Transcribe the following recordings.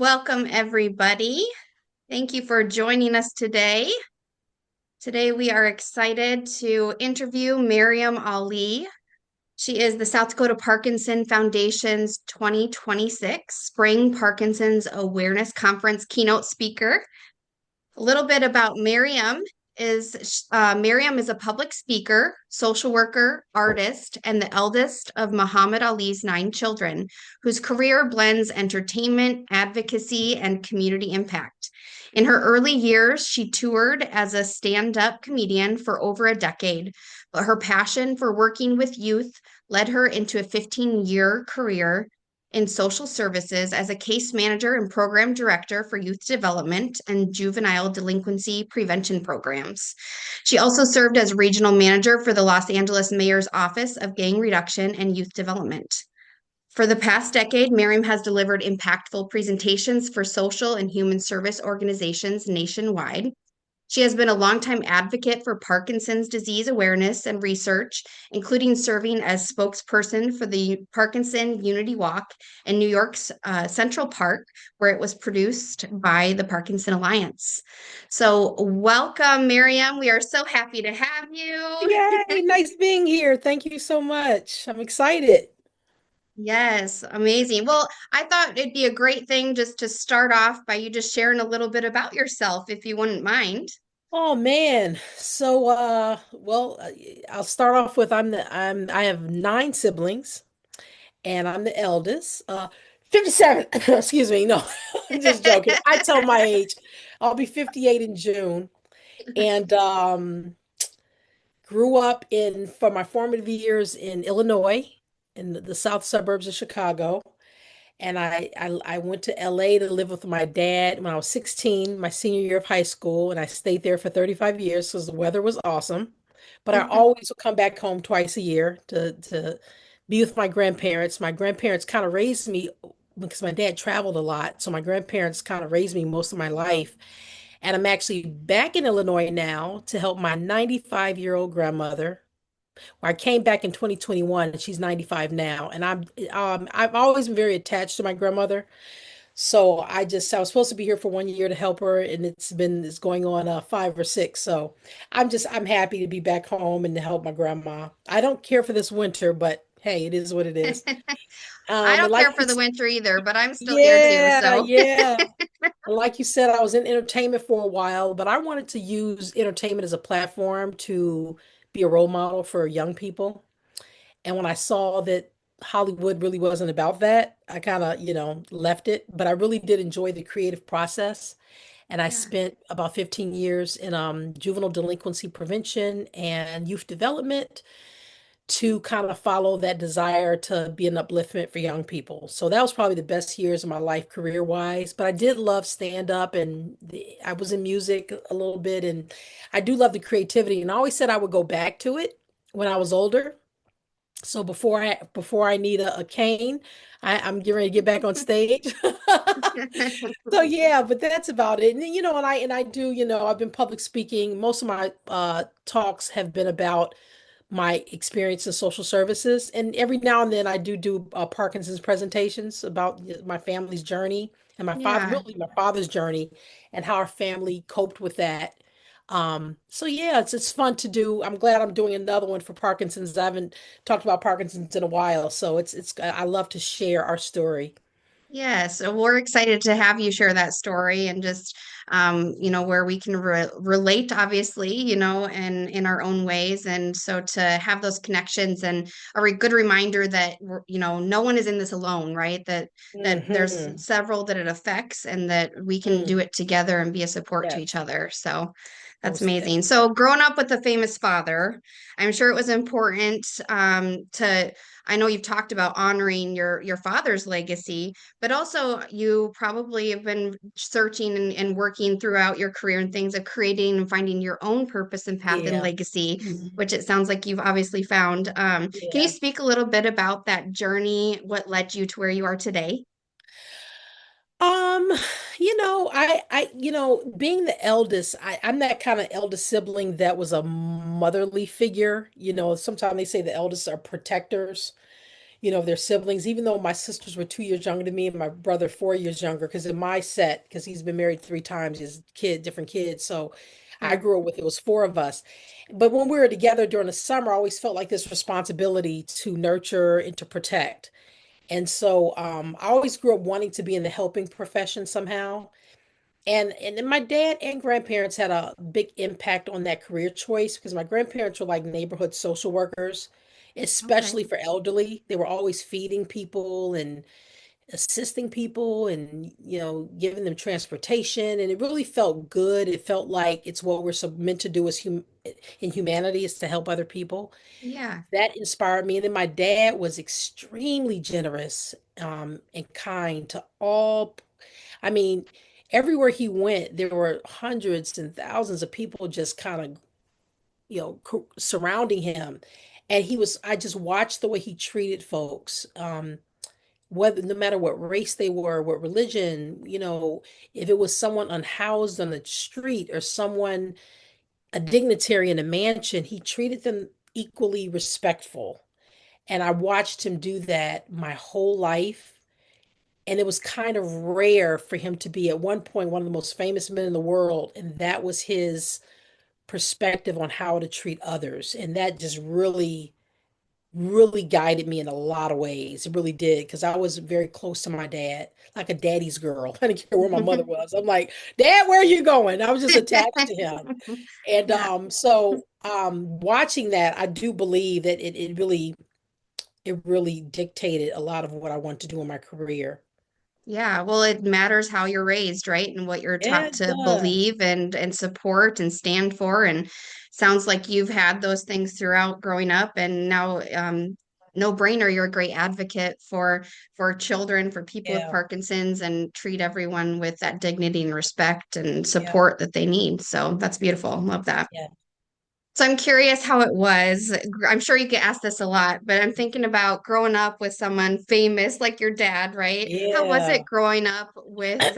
Welcome, everybody. Thank you for joining us today. Today, we are excited to interview Maryum Ali. She is the South Dakota Parkinson Foundation's 2026 Spring Parkinson's Awareness Conference keynote speaker. A little bit about Maryum is a public speaker, social worker, artist, and the eldest of Muhammad Ali's 9 children, whose career blends entertainment, advocacy, and community impact. In her early years, she toured as a stand-up comedian for over a decade, but her passion for working with youth led her into a 15-year career in social services as a case manager and program director for youth development and juvenile delinquency prevention programs. She also served as regional manager for the Los Angeles Mayor's Office of Gang Reduction and Youth Development. For the past decade, Miriam has delivered impactful presentations for social and human service organizations nationwide. She has been a longtime advocate for Parkinson's disease awareness and research, including serving as spokesperson for the Parkinson Unity Walk in New York's Central Park, where it was produced by the Parkinson Alliance. So, welcome, Miriam. We are so happy to have you. Yay, nice being here. Thank you so much. I'm excited. Yes, amazing. Well, I thought it'd be a great thing just to start off by you just sharing a little bit about yourself, if you wouldn't mind. Oh man. I'll start off with I have 9 siblings and I'm the eldest. 57. Excuse me. No, I'm just joking. I tell my age. I'll be 58 in June and grew up in for my formative years in Illinois in the south suburbs of Chicago. And I went to LA to live with my dad when I was 16, my senior year of high school, and I stayed there for 35 years because the weather was awesome. But I always would come back home twice a year to be with my grandparents. My grandparents kind of raised me because my dad traveled a lot. So my grandparents kind of raised me most of my life. And I'm actually back in Illinois now to help my 95-year-old grandmother. I came back in 2021 and she's 95 now. And I've always been very attached to my grandmother. So I was supposed to be here for 1 year to help her and it's going on 5 or 6. So I'm happy to be back home and to help my grandma. I don't care for this winter, but hey, it is what it is. I And don't like care for the winter either, but I'm still here too. yeah, So, yeah. And like you said, I was in entertainment for a while, but I wanted to use entertainment as a platform to be a role model for young people. And when I saw that Hollywood really wasn't about that, I kind of, left it. But I really did enjoy the creative process. And I yeah. spent about 15 years in juvenile delinquency prevention and youth development to kind of follow that desire to be an upliftment for young people. So that was probably the best years of my life career wise. But I did love stand up and I was in music a little bit. And I do love the creativity. And I always said I would go back to it when I was older. So before I need a cane, I'm getting ready to get back on stage. So yeah, but that's about it. And and I do, I've been public speaking. Most of my talks have been about my experience in social services, and every now and then I do Parkinson's presentations about my family's journey and Yeah. my father's journey, and how our family coped with that. So yeah, it's fun to do. I'm glad I'm doing another one for Parkinson's. I haven't talked about Parkinson's in a while, so it's I love to share our story. Yes, so we're excited to have you share that story and just, where we can relate, obviously, and in our own ways. And so to have those connections and good reminder that, no one is in this alone, right? That there's Hmm. several that it affects and that we can do it together and be a support to each Yes, other. So that's most amazing. definitely. So growing up with a famous father, I'm sure it was important to, I know you've talked about honoring your father's legacy, but also you probably have been searching and working throughout your career and things of creating and finding your own purpose and path and Yeah. legacy, Mhm. which it sounds like you've obviously found. Can you Yeah. speak a little bit about that journey, what led you to where you are today? Um, being the eldest, I'm that kind of eldest sibling that was a motherly figure. Sometimes they say the eldest are protectors. of their siblings, even though my sisters were 2 years younger than me and my brother 4 years younger, because in my set, because he's been married 3 times, his different kids. So I Sure. grew up with it was four of us. But when we were together during the summer, I always felt like this responsibility to nurture and to protect. And so I always grew up wanting to be in the helping profession somehow. And then my dad and grandparents had a big impact on that career choice because my grandparents were like neighborhood social workers, Okay. especially for elderly. They were always feeding people and assisting people and giving them transportation, and it really felt good. It felt like it's what we're meant to do as in humanity, is to help other people. Yeah. That inspired me. And then my dad was extremely generous and kind to all. I mean, everywhere he went, there were hundreds and thousands of people just kind of, surrounding him. And I just watched the way he treated folks, whether, no matter what race they were, what religion, if it was someone unhoused on the street or someone, a dignitary in a mansion, he treated them equally respectful. And I watched him do that my whole life. And it was kind of rare for him to be at one point one of the most famous men in the world. And that was his perspective on how to treat others. And that just really, really guided me in a lot of ways. It really did. Because I was very close to my dad, like a daddy's girl. I didn't care where my mother was. I'm like, Dad, where are you going? I was just attached to him. And Yeah. watching that, I do believe that it really dictated a lot of what I want to do in my career. Yeah, well, it matters how you're raised, right? And what you're Yeah, taught it to does. believe and support and stand for. And sounds like you've had those things throughout growing up, and now, no brainer, you're a great advocate for children, for people with Yeah, Parkinson's, and treat everyone with that dignity and respect and yeah, support that they need. So that's beautiful. Love that. yeah, So I'm curious how it was. I'm sure you get asked this a lot, but I'm thinking about growing up with someone famous like your dad, right? How was it yeah. growing up with,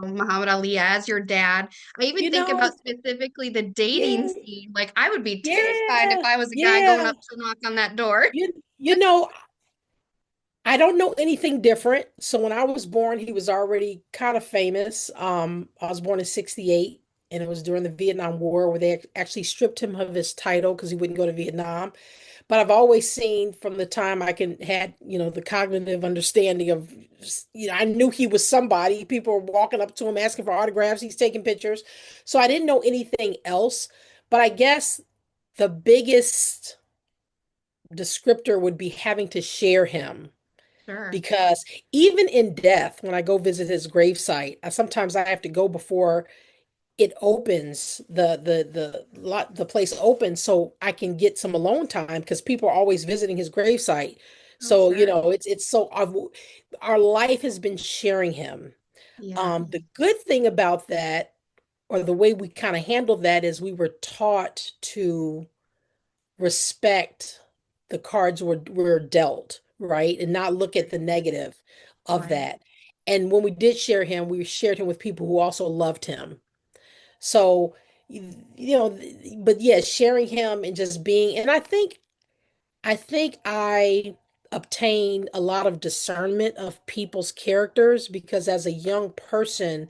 Muhammad Ali as your dad? I even You think about know, specifically the dating yeah, scene. Like I would be terrified if yeah, I was a guy going yeah. up to knock on that door. You know, I don't know anything different. So when I was born, he was already kind of famous. I was born in 68, and it was during the Vietnam War where they actually stripped him of his title because he wouldn't go to Vietnam. But I've always seen from the time I can had, the cognitive understanding of, I knew he was somebody. People were walking up to him asking for autographs. He's taking pictures. So I didn't know anything else. But I guess the biggest descriptor would be having to share him, Sure. because even in death, when I go visit his gravesite, sometimes I have to go before it opens, the place opens, so I can get some alone time because people are always visiting his gravesite. Oh, So sure. it's so our life has been sharing him. Yeah. The good thing about that, or the way we kind of handle that, is we were taught to respect the cards were dealt, right? And not look at the negative of Right. that. And when we did share him, we shared him with people who also loved him. So, but yeah, sharing him and just being, and I think I obtained a lot of discernment of people's characters because as a young person,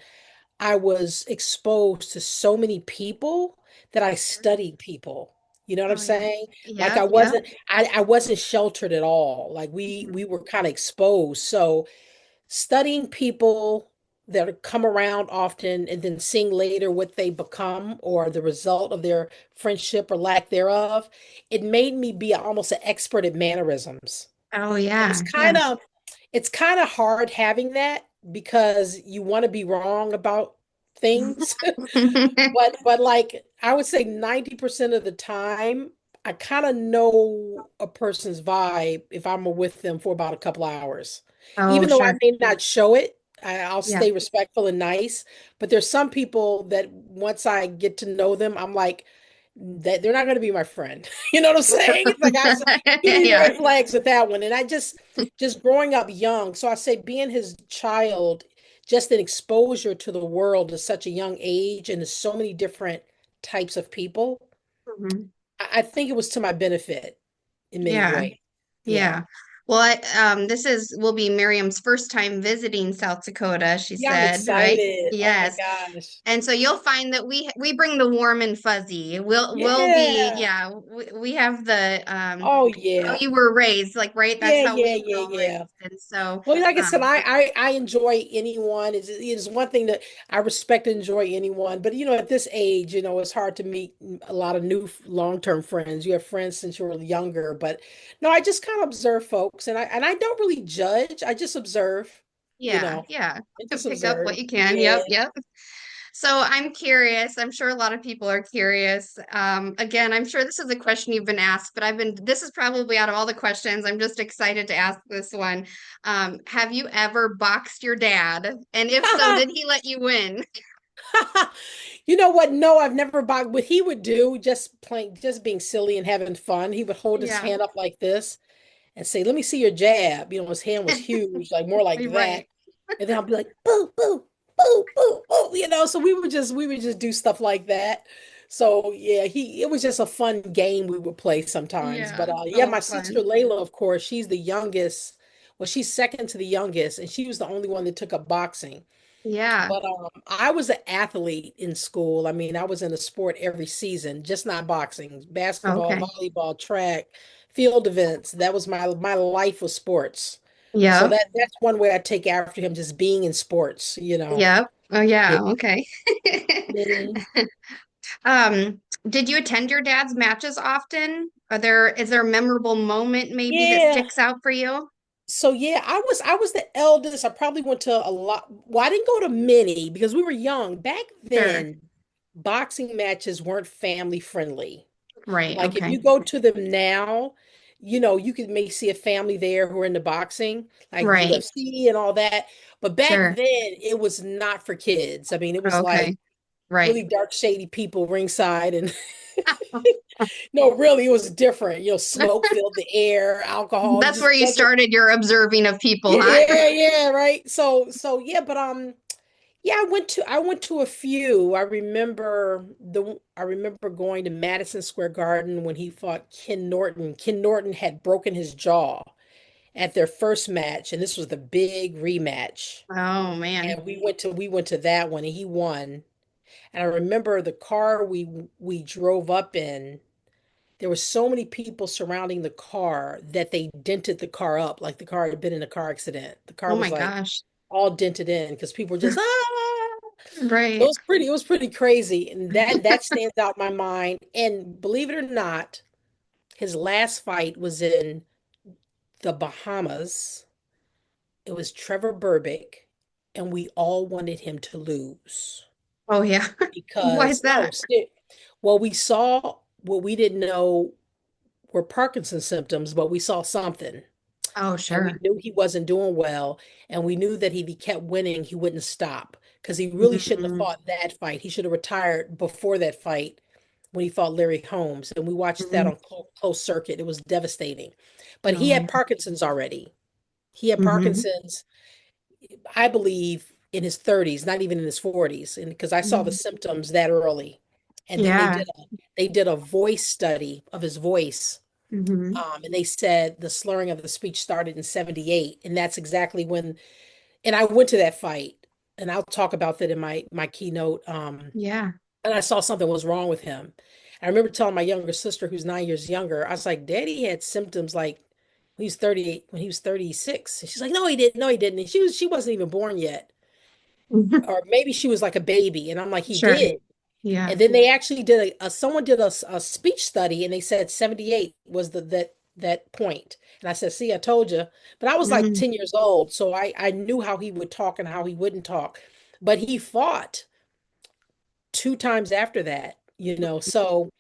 I was exposed to so many people that I studied people. You know what I'm Oh, yeah. saying? Like Yep. I Yep. wasn't I wasn't sheltered at all. Like we Mhm. were kind of exposed. So studying people that come around often and then seeing later what they become or the result of their friendship or lack thereof, it made me be almost an expert at mannerisms. Oh, And yeah. it's Yeah. kind of it's kind of hard having that because you want to be wrong about things. But like I would say 90% of the time, I kind of know a person's vibe if I'm with them for about a couple hours. Oh, Even though I sure. may not show it, I'll Yeah. stay respectful and nice. But there's some people that once I get to know them, I'm like, that they're not going to be my friend. You know what I'm saying? It's like I said, too many Yeah. red flags with that one. And I just growing up young. So I say being his child, just an exposure to the world at such a young age and to so many different types of people. Mhm. I think it was to my benefit in many Yeah. ways. Yeah. Yeah. Well, this will be Miriam's first time visiting South Dakota, she Yeah, I'm said, right? excited. Oh my Yes. gosh. And so you'll find that we bring the warm and fuzzy. We'll be, Yeah. yeah, we have the Oh how yeah. you were raised, like, right? That's Yeah, how yeah, we were yeah, all yeah. raised. And so Well, like I said, um I enjoy anyone. It's one thing that I respect and enjoy anyone. But at this age, it's hard to meet a lot of new long-term friends. You have friends since you were younger, but no, I just kind of observe folks, and I don't really judge. I just observe, you yeah, know, yeah. I just Pick up what observe. you can. Yeah. Yep, yep. So I'm curious. I'm sure a lot of people are curious. Again, I'm sure this is a question you've been asked, but this is probably out of all the questions, I'm just excited to ask this one. Have you ever boxed your dad? And if so, did he let you win? You know what? No, I've never bought what he would do, just playing, just being silly and having fun. He would hold his Yeah. hand up like this and say, "Let me see your jab." His hand was huge, like more like that. Right. And then I'll be like, "Boo, boo, boo, boo, boo." So we would just do stuff like that. So yeah, it was just a fun game we would play sometimes. But Yeah. yeah, Oh, my sister fun. Layla, of course, she's the youngest. Well, she's second to the youngest, and she was the only one that took up boxing. Yeah. But I was an athlete in school. I mean, I was in a sport every season, just not boxing, basketball, Okay. volleyball, track, field events. That was my life was sports. So Yeah. that's one way I take after him, just being in sports. Yeah. Oh, Yeah. yeah. Okay. Mhm. Um, did you attend your dad's matches often? Is there a memorable moment maybe that Yeah. sticks out for you? So yeah, I was the eldest. I probably went to a lot. Well, I didn't go to many because we were young. Back Sure. then, boxing matches weren't family friendly. Right. Like if Okay. you go to them now, you could may see a family there who are into boxing, like Right. UFC and all that. But back Sure. then, it was not for kids. I mean, it was like Okay. Right. really dark, shady people ringside, and no, really, it was different. Smoke filled the air, alcohol. It That's just where you wasn't. started your observing of people, huh? Yeah, yeah, right. So yeah, but yeah, I went to a few. I remember going to Madison Square Garden when he fought Ken Norton. Ken Norton had broken his jaw at their first match, and this was the big rematch. Oh man. And we went to that one, and he won. And I remember the car we drove up in. There were so many people surrounding the car that they dented the car up, like the car had been in a car accident. The car Oh was my like gosh. all dented in because people were just It Right. was pretty crazy. And that stands out in my mind. And believe it or not, his last fight was in the Bahamas. It was Trevor Berbick, and we all wanted him to lose Oh yeah. Why is because no, that? well, we saw what we didn't know were Parkinson symptoms, but we saw something. Oh And we sure. knew he wasn't doing well. And we knew that if he kept winning, he wouldn't stop because he really shouldn't have Mhm. fought that fight. He should have retired before that fight when he fought Larry Holmes. And we watched that Mhm. on close circuit. It was devastating. But Oh he my had God. Parkinson's already. He had Hmm. Parkinson's, I believe, in his 30s, not even in his 40s. And because I saw the symptoms that early. And then they Yeah. did a voice study of his voice, Hmm. and they said the slurring of the speech started in 78. And that's exactly when, and I went to that fight, and I'll talk about that in my keynote. Yeah. And I saw something was wrong with him. I remember telling my younger sister, who's 9 years younger, I was like, Daddy had symptoms like when he was 38, when he was 36. And she's like, No, he didn't. No, he didn't. And she wasn't even born yet. Or maybe she was like a baby. And I'm like, he Sure. did. Yeah. And then they actually did someone did a speech study, and they said 78 was that point. And I said, see, I told you. But I was like Mhm. 10 years old, so I knew how he would talk and how he wouldn't talk. But he fought two times after that. So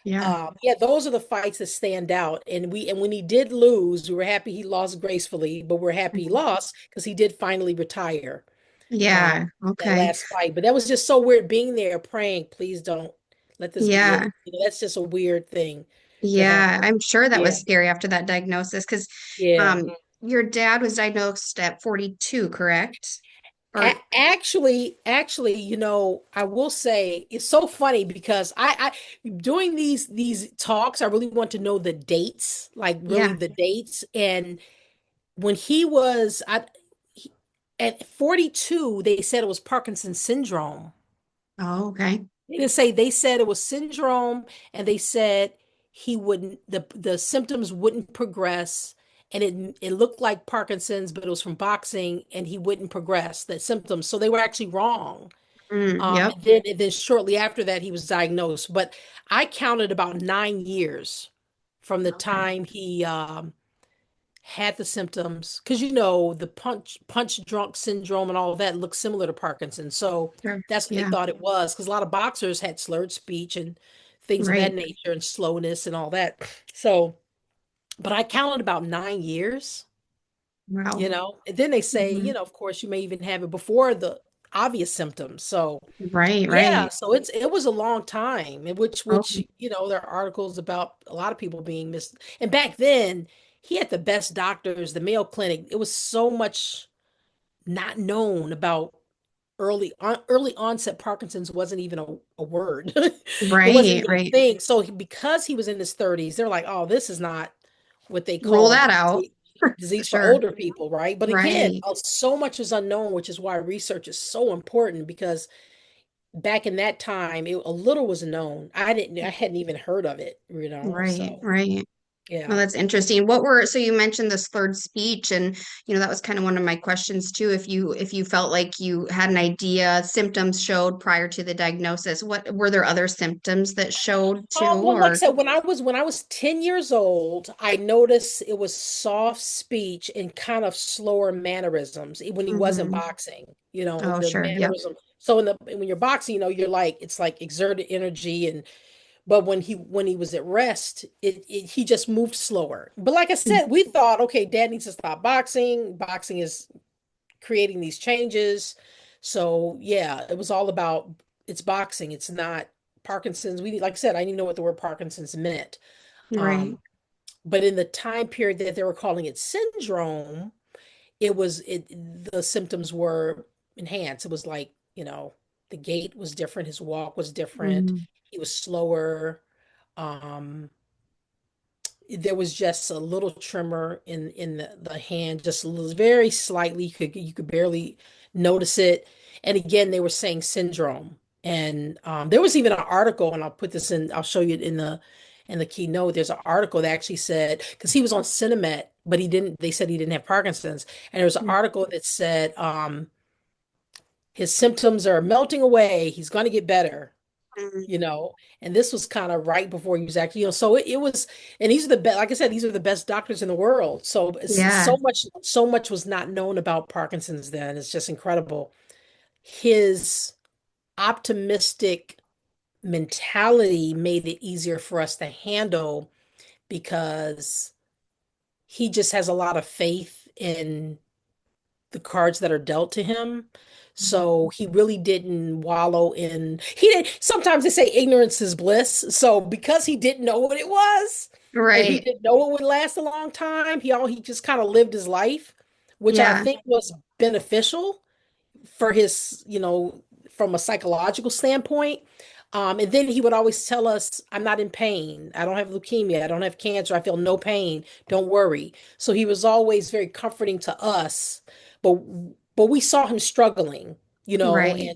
Yeah. yeah, those are the fights that stand out. And when he did lose, we were happy he lost gracefully, but we're happy he lost because he did finally retire um Yeah. that Okay. last fight. But that was just so weird being there praying, please don't let this be it. Yeah. That's just a weird thing to have. Yeah. I'm sure that Yeah. was scary after that diagnosis because Yeah. um your dad was diagnosed at 42, correct? A Or actually, I will say it's so funny because doing these talks, I really want to know the dates, like really yeah. the dates. And when he was he, at 42, they said it was Parkinson's syndrome. Oh, okay. They said it was syndrome, and they said he wouldn't the symptoms wouldn't progress, and it looked like Parkinson's, but it was from boxing, and he wouldn't progress the symptoms. So they were actually wrong. Yep. And then shortly after that, he was diagnosed. But I counted about 9 years from the Okay. time he had the symptoms, because you know the punch drunk syndrome and all of that looks similar to Parkinson's. So Sure. that's what they Yeah. thought it was, because a lot of boxers had slurred speech and things of that Right. nature and slowness and all that. So, but I counted about 9 years, Wow. and then they say, Mhm. of course, you may even have it before the obvious symptoms. So Right. yeah, Right. so it was a long time in Oh, which there are articles about a lot of people being missed. And back then, he had the best doctors, the Mayo Clinic. It was so much not known about early onset Parkinson's wasn't even a word. It wasn't right. even a Right. thing. So because he was in his 30s, they're like, "Oh, this is not what they Rule call that out. disease for Sure. older people, right?" But again, Right. so much is unknown, which is why research is so important, because back in that time, a little was known. I hadn't even heard of it. Right. So Right. Oh, yeah. that's interesting. So you mentioned the slurred speech, and that was kind of one of my questions too. If you felt like you had an idea, symptoms showed prior to the diagnosis, what were there other symptoms that showed too, Well, like I or? said, when I was 10 years old, I noticed it was soft speech and kind of slower mannerisms when he wasn't Hmm. boxing, Oh, and the sure. Yep. mannerism. So when you're boxing, you're like it's like exerted energy. And but when he was at rest, he just moved slower. But like I said, we thought, okay, Dad needs to stop boxing. Boxing is creating these changes. So yeah, it was all about it's boxing. It's not Parkinson's. Like I said, I didn't know what the word Parkinson's meant. Right. Um, but in the time period that they were calling it syndrome, the symptoms were enhanced. It was like, the gait was different, his walk was different, Mm. he was slower. Um, there was just a little tremor in the hand, just very slightly. You could barely notice it. And again, they were saying syndrome. And there was even an article, and I'll show you it in the keynote. There's an article that actually said, because he was on Cinemet, but they said he didn't have Parkinson's. And there was an article that said his symptoms are melting away. He's going to get better Mm. you know and this was kind of right before he was actually, so it was. And these are the best, like I said, these are the best doctors in the world. So Yeah. so much was not known about Parkinson's then. It's just incredible. His optimistic mentality made it easier for us to handle, because he just has a lot of faith in the cards that are dealt to him. So he really didn't wallow in he did sometimes they say ignorance is bliss. So because he didn't know what it was, and he Right. didn't know it would last a long time, he just kind of lived his life, which I Yeah. think was beneficial for his, from a psychological standpoint. And then he would always tell us, I'm not in pain. I don't have leukemia. I don't have cancer. I feel no pain. Don't worry. So he was always very comforting to us. But we saw him struggling, Right.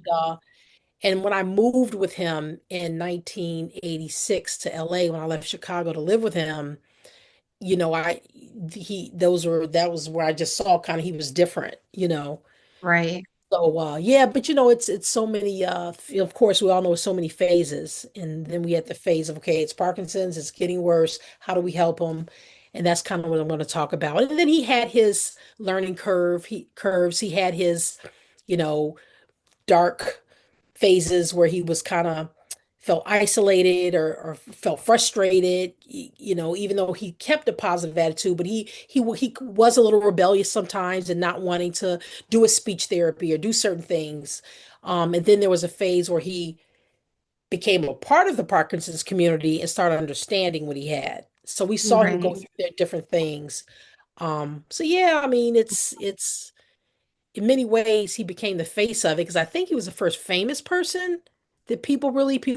and when I moved with him in 1986 to LA, when I left Chicago to live with him, you know, I he those were that was where I just saw kind of he was different. Right. So yeah, but it's so many of course we all know so many phases. And then we had the phase of, okay, it's Parkinson's, it's getting worse. How do we help him? And that's kind of what I'm going to talk about. And then he had his learning curves. He had his, you know, dark phases where he was kind of felt isolated, or felt frustrated, even though he kept a positive attitude. But he was a little rebellious sometimes, and not wanting to do a speech therapy or do certain things. And then there was a phase where he became a part of the Parkinson's community and started understanding what he had. So we saw him go Right. through their different things. So yeah, I mean, it's in many ways he became the face of it, because I think he was the first famous person that people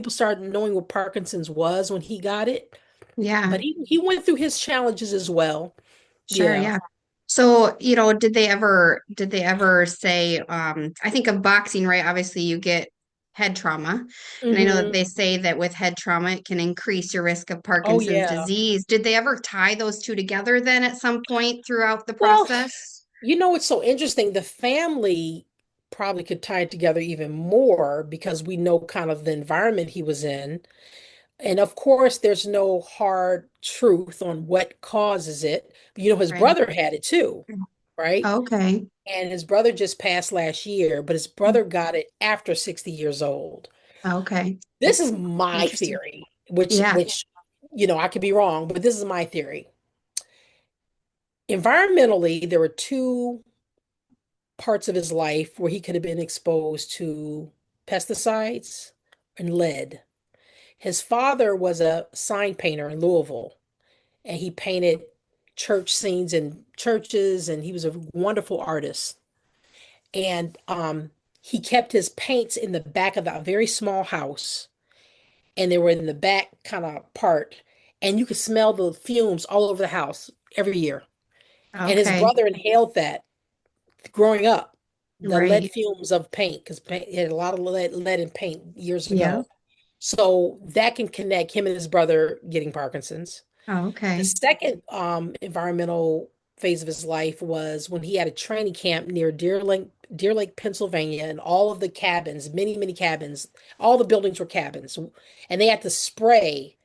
started knowing what Parkinson's was when he got it. Yeah. But he went through his challenges as well. Sure. Yeah. Yeah. So, did they ever say, I think of boxing, right? Obviously you get head trauma. And I know that Hmm. they say that with head trauma, it can increase your risk of Oh Parkinson's yeah. disease. Did they ever tie those two together then at some point throughout the Well, process? it's so interesting. The family probably could tie it together even more because we know kind of the environment he was in. And of course, there's no hard truth on what causes it. But his Right. brother had it too, right? Okay. And his brother just passed last year, but his brother got it after 60 years old. Okay. This is my Interesting. theory, which Yeah. I could be wrong, but this is my theory. Environmentally, there were two parts of his life where he could have been exposed to pesticides and lead. His father was a sign painter in Louisville, and he painted church scenes in churches, and he was a wonderful artist. And he kept his paints in the back of that very small house, and they were in the back kind of part, and you could smell the fumes all over the house every year. And his Okay. brother inhaled that growing up, the lead Right. fumes of paint, because paint he had a lot of lead in paint years Yeah. ago. So that can connect him and his brother getting Parkinson's. The Okay. second environmental phase of his life was when he had a training camp near Deer Lake, Pennsylvania, and all of the cabins, many, many cabins, all the buildings were cabins, and they had to spray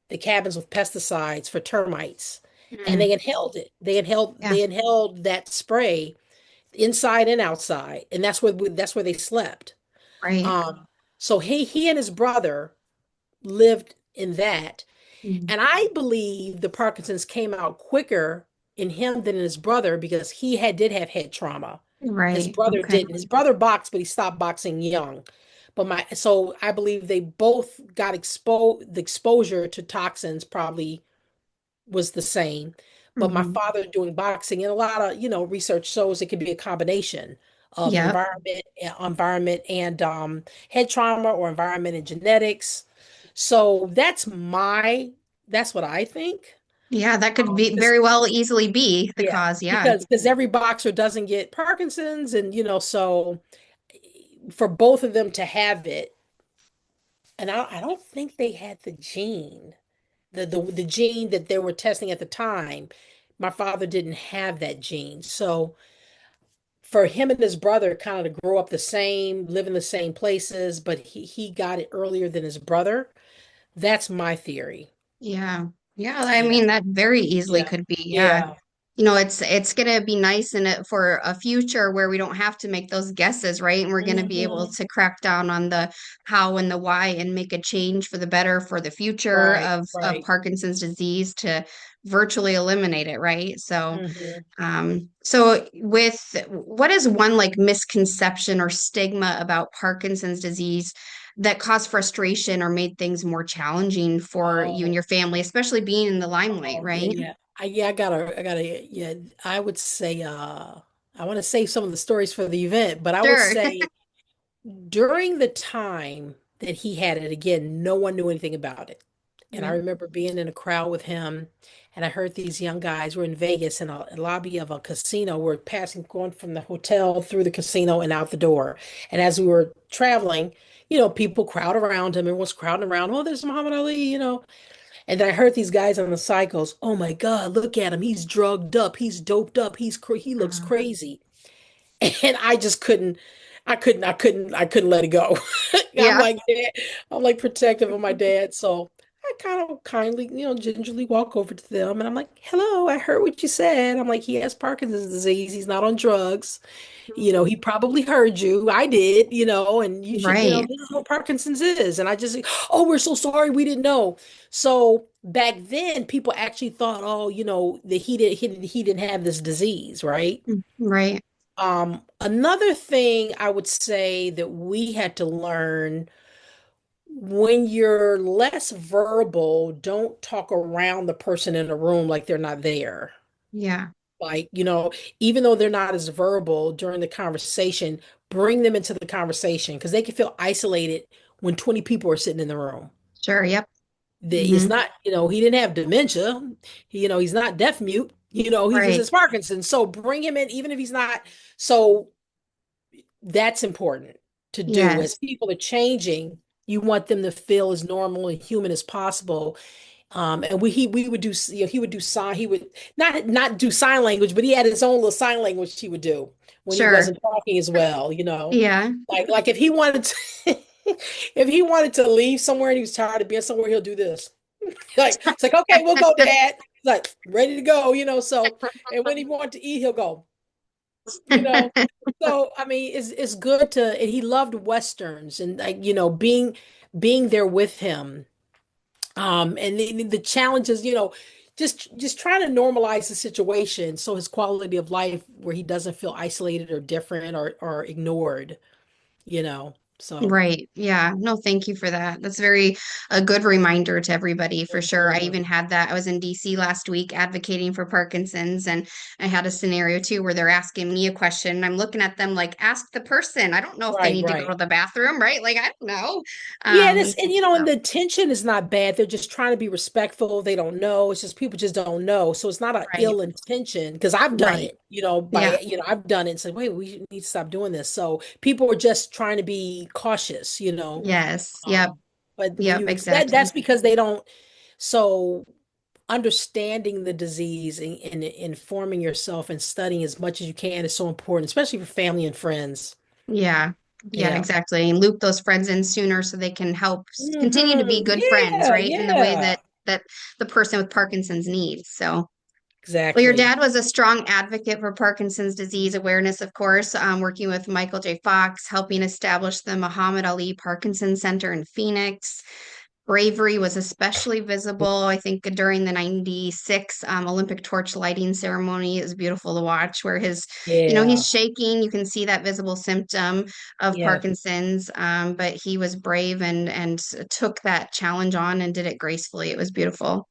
the cabins with pesticides for termites, and they Mm. inhaled it. They inhaled Yeah. they inhaled that spray inside and outside, and that's where they slept. Right. So he and his brother lived in that. Mm. And I believe the Parkinson's came out quicker in him than in his brother because did have head trauma. His Right. brother Okay. didn't. His brother boxed, but he stopped boxing young. So I believe they both got exposed. The exposure to toxins probably was the same. But my Hmm. father doing boxing and a lot of, research shows it could be a combination of Yep. environment and head trauma or environment and genetics. So that's what I think. Yeah, that could be 'Cause- very well easily be the yeah, cause. Yeah. because every boxer doesn't get Parkinson's, and so for both of them to have it, and I don't think they had the gene. The gene that they were testing at the time, my father didn't have that gene. So for him and his brother kind of to grow up the same, live in the same places, but he got it earlier than his brother. That's my theory. Yeah. Yeah, I Yeah. mean that very easily Yeah. could be. Yeah. Yeah. It's gonna be nice in it for a future where we don't have to make those guesses, right? And we're gonna be able Hmm. to crack down on the how and the why and make a change for the better for the future Right. of Right. Parkinson's disease to virtually eliminate it, right? Hmm. So with what is one like misconception or stigma about Parkinson's disease that caused frustration or made things more challenging for you and Oh, your family, especially being in the limelight, oh, yeah, right? yeah. Yeah, I would say, I want to save some of the stories for the event, but I would Sure. say during the time that he had it, again, no one knew anything about it. And I Yeah. remember being in a crowd with him, and I heard these young guys were in Vegas in a lobby of a casino. We're going from the hotel through the casino and out the door. And as we were traveling, people crowd around him. Everyone's crowding around. Oh, there's Muhammad Ali. And then I heard these guys on the side goes, "Oh my God, look at him. He's drugged up. He's doped up. He looks Uh, crazy." And I just couldn't, I couldn't let it go. I'm yeah. like, "Dad," I'm like protective of my dad. So I kind of kindly, gingerly walk over to them and I'm like, "Hello, I heard what you said." I'm like, "He has Parkinson's disease. He's not on drugs. He probably heard you. I did, and you should, Right. this is what Parkinson's is." And I just, "Oh, we're so sorry. We didn't know." So back then, people actually thought, oh, that he didn't have this disease, right? Right. Another thing I would say that we had to learn when you're less verbal, don't talk around the person in the room like they're not there. Yeah. Like, even though they're not as verbal during the conversation, bring them into the conversation because they can feel isolated when 20 people are sitting in the room. Sure. Yep. It's Hmm. not, he didn't have dementia. He's not deaf mute. He just Right. has Parkinson's. So bring him in, even if he's not. So that's important to do. As Yes. people are changing, you want them to feel as normal and human as possible. And we would do, he would do sign, he would not do sign language, but he had his own little sign language he would do when he Sure. wasn't talking as well. Yeah. Like if he wanted to if he wanted to leave somewhere and he was tired of being somewhere, he'll do this. Like it's like, okay, we'll go, Dad. He's like ready to go. So and when he wanted to eat, he'll go, you know. So I mean, it's good to, and he loved Westerns and like, being there with him. And the challenges, just trying to normalize the situation so his quality of life where he doesn't feel isolated or different or ignored, you know. So Right. Yeah. No, thank you for that. That's very a good reminder to everybody for sure. I even mhm. had that. I was in DC last week advocating for Parkinson's, and I had a scenario too where they're asking me a question and I'm looking at them like, ask the person. I don't know if they Right, need to go right. to the bathroom, right? Like, I don't know. Yeah, and So the intention is not bad. They're just trying to be respectful. They don't know. It's just people just don't know. So it's not an right, ill intention because I've done right. it, Yeah. I've done it and said, wait, we need to stop doing this. So people are just trying to be cautious. Yes. Yep. Um, but when Yep. you accept, Exactly. that's because they don't. So understanding the disease and informing yourself and studying as much as you can is so important, especially for family and friends. Yeah. Yeah, Yeah. exactly. And loop those friends in sooner so they can help continue to be good friends, Yeah, right? In the way yeah. that the person with Parkinson's needs. So, well, your Exactly. dad was a strong advocate for Parkinson's disease awareness, of course, working with Michael J. Fox, helping establish the Muhammad Ali Parkinson Center in Phoenix. Bravery was especially visible, I think, during the 96 Olympic torch lighting ceremony. It was beautiful to watch where he's Yeah. shaking. You can see that visible symptom of Yeah. Parkinson's, but he was brave and took that challenge on and did it gracefully. It was beautiful.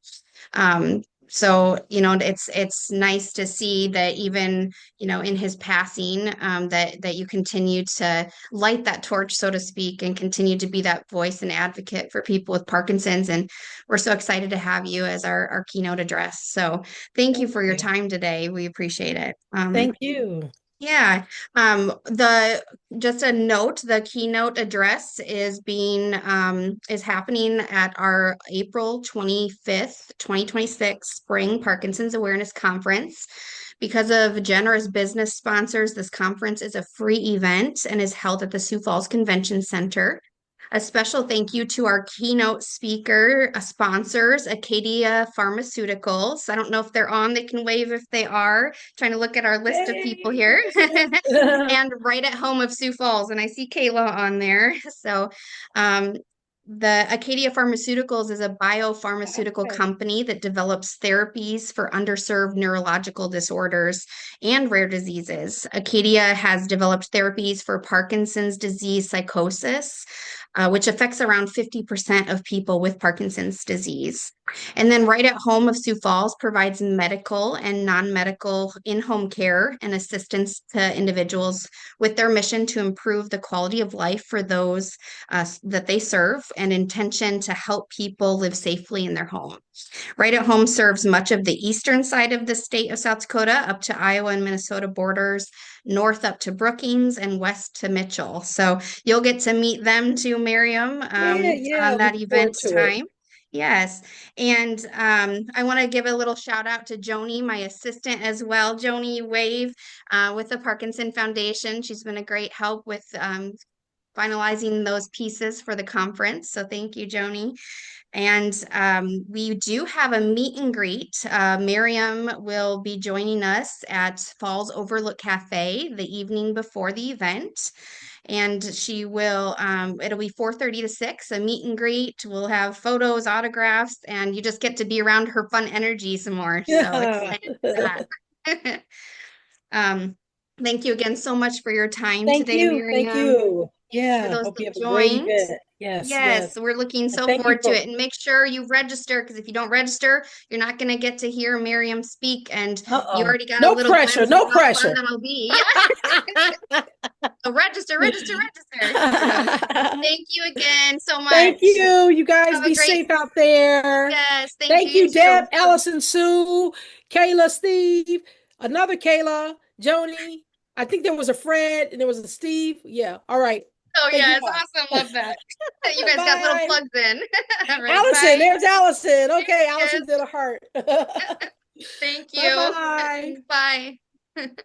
So, it's nice to see that even, in his passing, that you continue to light that torch, so to speak, and continue to be that voice and advocate for people with Parkinson's. And we're so excited to have you as our keynote address. So thank you Thank for your you. time today. We appreciate it. Thank you. Yeah. The just a note, the keynote address is happening at our April 25th, 2026 Spring Parkinson's Awareness Conference. Because of generous business sponsors, this conference is a free event and is held at the Sioux Falls Convention Center. A special thank you to our keynote speaker sponsors, Acadia Pharmaceuticals. I don't know if they're on, they can wave if they are. Trying to look at our list of people Hey. here. And right at home of Sioux Falls, and I see Kayla on there. So, um, the Acadia Pharmaceuticals is a biopharmaceutical Okay. company that develops therapies for underserved neurological disorders and rare diseases. Acadia has developed therapies for Parkinson's disease psychosis, which affects around 50% of people with Parkinson's disease. And then right at home of Sioux Falls provides medical and non-medical in-home care and assistance to individuals with their mission to improve the quality of life for those that they serve and intention to help people live safely in their home. Right at Home serves much of the eastern side of the state of South Dakota up to Iowa and Minnesota borders, north up to Brookings, and west to Mitchell. So you'll get to meet them too, Miriam, Yeah, yeah. on that Looking forward event to it. time. Yes. And I want to give a little shout out to Joni, my assistant as well. Joni Wave with the Parkinson Foundation. She's been a great help with finalizing those pieces for the conference. So thank you, Joni. And we do have a meet and greet. Miriam will be joining us at Falls Overlook Cafe the evening before the event. And she will, it'll be 4:30 to 6, a meet and greet. We'll have photos, autographs, and you just get to be around her fun energy some more. So Yeah. excited for that. um, Thank you again so much for your time Thank today, you. Thank Miriam. you. Thanks for Yeah. those Hope you that have a great joined. event. Yes, yes. Yes, we're looking And so thank you forward to for it. And make sure you register because if you don't register, you're not going to get to hear Miriam speak. And you uh-oh. already got a No little pressure. glimpse of No how fun pressure. that'll be. Yeah. So register, register, register. Thank you again so much. Thank you. You guys Have a be great, safe out there. yes, thank you, Thank you you, Deb, too. Allison, Sue, Kayla, Steve, another Kayla, Joni. I think there was a Fred and there was a Steve. Yeah. All right. Oh, Thank you yes, all. awesome. Love that. You guys got little Bye. plugs in. All right, Allison, bye. there's Allison. Okay, Yes, Allison did a heart. thank you. Bye-bye. Bye.